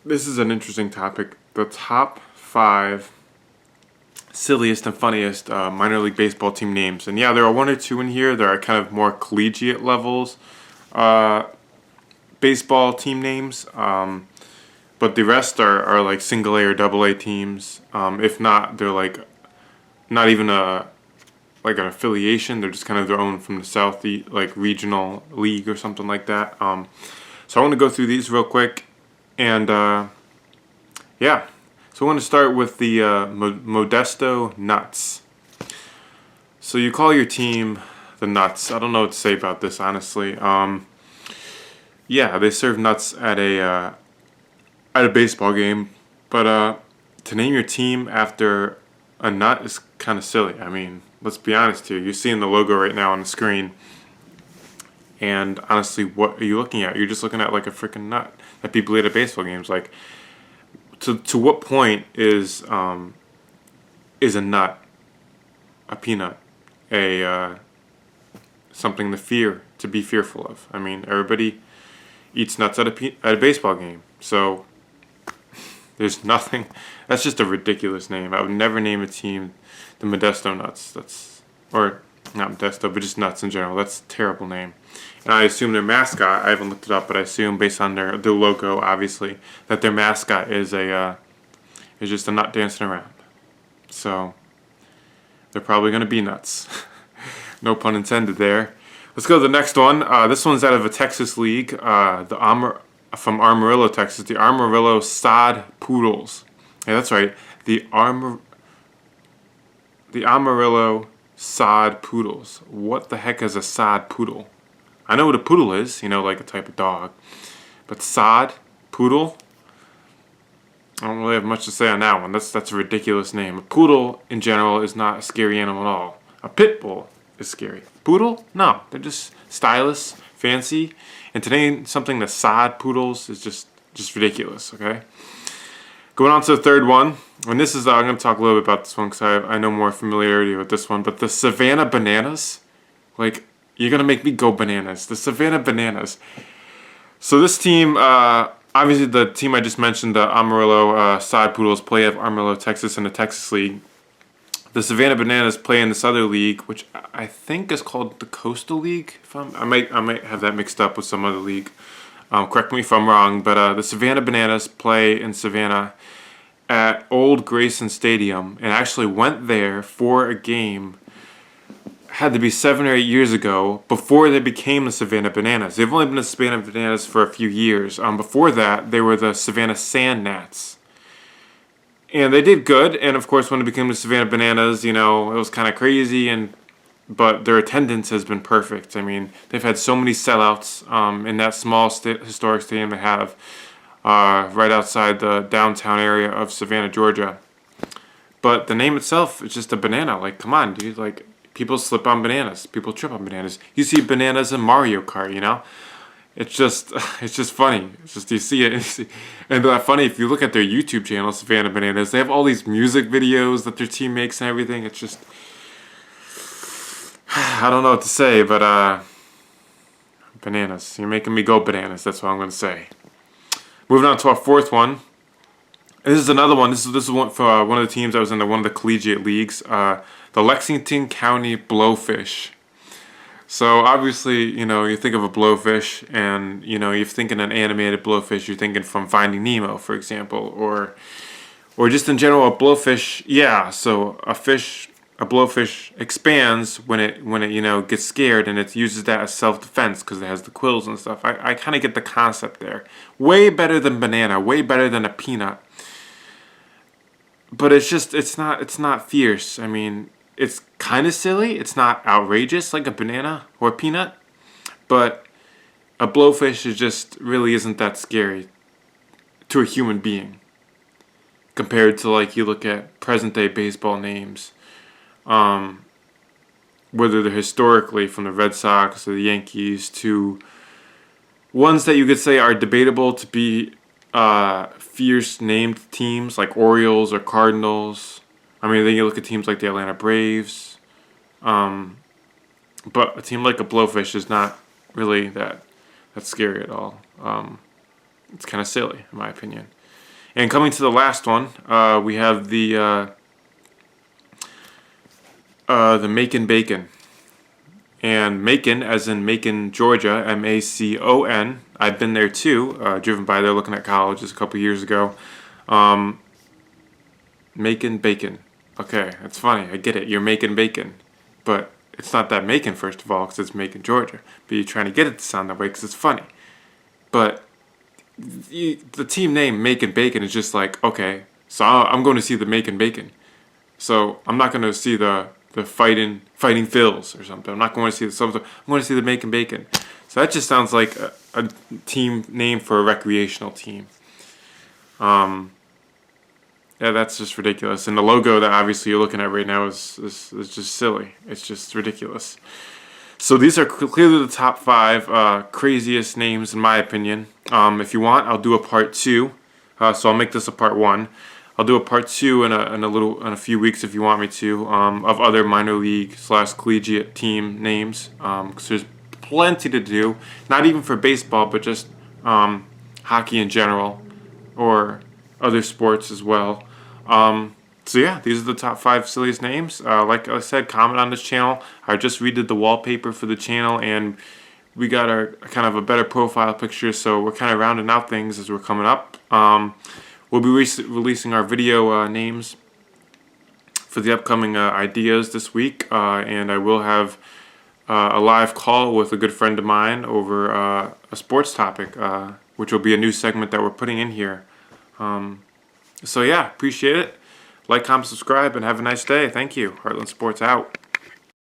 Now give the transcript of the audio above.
this is an interesting topic. The top 5 silliest and funniest minor league baseball team names. And yeah, there are 1 or 2 in here. There are kind of more collegiate levels baseball team names. But the rest are like single A or double A teams. If not, they're like not even an affiliation. They're just kind of their own from the South, like regional league or something like that. So I want to go through these real quick, and yeah. So I want to start with the Modesto Nuts. So you call your team the Nuts. I don't know what to say about this, honestly. Yeah, they serve nuts at a baseball game, but to name your team after a nut is kind of silly. I mean, let's be honest here. You're seeing the logo right now on the screen, and honestly, what are you looking at? You're just looking at like a freaking nut that people eat at baseball games. Like, to what point is a nut, a peanut, something to be fearful of? I mean, everybody eats nuts at a baseball game, so there's nothing. That's just a ridiculous name. I would never name a team the Modesto Nuts. Or not Modesto, but just Nuts in general. That's a terrible name. And I assume their mascot, I haven't looked it up, but I assume based on their logo, obviously, that their mascot is just a nut dancing around. So they're probably going to be nuts. No pun intended there. Let's go to the next one. This one's out of a Texas league, from Amarillo, Texas, the Amarillo Sod Poodles. Yeah, that's right. The Amarillo Sod Poodles. What the heck is a sod poodle? I know what a poodle is, like a type of dog. But sod poodle? I don't really have much to say on that one. That's a ridiculous name. A poodle, in general, is not a scary animal at all. A pit bull is scary. Poodle? No. They're just stylish, fancy. And to name something the sod poodles is just ridiculous, okay? Going on to the third one. And this is, I'm going to talk a little bit about this one because I know more familiarity with this one. But the Savannah Bananas, like, you're going to make me go bananas. The Savannah Bananas. So this team, obviously the team I just mentioned, the Amarillo Sod Poodles, play at Amarillo, Texas in the Texas League. The Savannah Bananas play in this other league, which I think is called the Coastal League. I might have that mixed up with some other league. Correct me if I'm wrong, but the Savannah Bananas play in Savannah at Old Grayson Stadium, and actually went there for a game. Had to be 7 or 8 years ago, before they became the Savannah Bananas. They've only been the Savannah Bananas for a few years. Before that, they were the Savannah Sand Gnats. And they did good, and of course when it became the Savannah Bananas, it was kind of crazy, but their attendance has been perfect. I mean, they've had so many sellouts in that small historic stadium they have right outside the downtown area of Savannah, Georgia. But the name itself is just a banana. Like, come on, dude. Like, people slip on bananas. People trip on bananas. You see bananas in Mario Kart, It's just funny. It's just, you see it. And funny, if you look at their YouTube channel, Savannah Bananas, they have all these music videos that their team makes and everything. It's just, I don't know what to say, but bananas. You're making me go bananas. That's what I'm going to say. Moving on to our fourth one. This is another one. This is one for one of the teams that was in one of the collegiate leagues. The Lexington County Blowfish. So obviously, you think of a blowfish, and you're thinking an animated blowfish. You're thinking from Finding Nemo, for example, or just in general a blowfish. Yeah. So a blowfish expands when it gets scared, and it uses that as self-defense because it has the quills and stuff. I kind of get the concept there. Way better than banana. Way better than a peanut. But it's not fierce. I mean, it's kind of silly. It's not outrageous like a banana or a peanut. But a blowfish really isn't that scary to a human being. Compared to, like, you look at present day baseball names. Whether they're historically from the Red Sox or the Yankees to ones that you could say are debatable to be fierce named teams like Orioles or Cardinals. I mean, then you look at teams like the Atlanta Braves. But a team like a blowfish is not really that scary at all. It's kind of silly, in my opinion. And coming to the last one, we have the Macon Bacon. And Macon, as in Macon, Georgia, M-A-C-O-N. I've been there too, driven by there looking at colleges a couple years ago. Macon Bacon. Okay, that's funny. I get it. You're Macon Bacon. But it's not that Macon, first of all, because it's Macon, Georgia. But you're trying to get it to sound that way because it's funny. But the team name Macon Bacon is just like, okay, so I'm going to see the Macon Bacon. So I'm not going to see the fighting Phils or something. I'm not going to see I'm going to see the Macon Bacon. So that just sounds like a team name for a recreational team. Yeah, that's just ridiculous. And the logo that obviously you're looking at right now is just silly. It's just ridiculous. So these are clearly the top 5 craziest names in my opinion. If you want, I'll do a part 2. So I'll make this a part 1. I'll do a part 2 in a few weeks if you want me to, of other minor league / collegiate team names. Because there's plenty to do, not even for baseball, but just hockey in general, or other sports as well. So yeah, these are the top 5 silliest names. Like I said, comment on this channel. I just redid the wallpaper for the channel, and we got a kind of a better profile picture, so we're kind of rounding out things as we're coming up. We'll be releasing our video names for the upcoming ideas this week, and I will have a live call with a good friend of mine over a sports topic, which will be a new segment that we're putting in here. So yeah, appreciate it. Like, comment, subscribe, and have a nice day. Thank you. Heartland Sports out.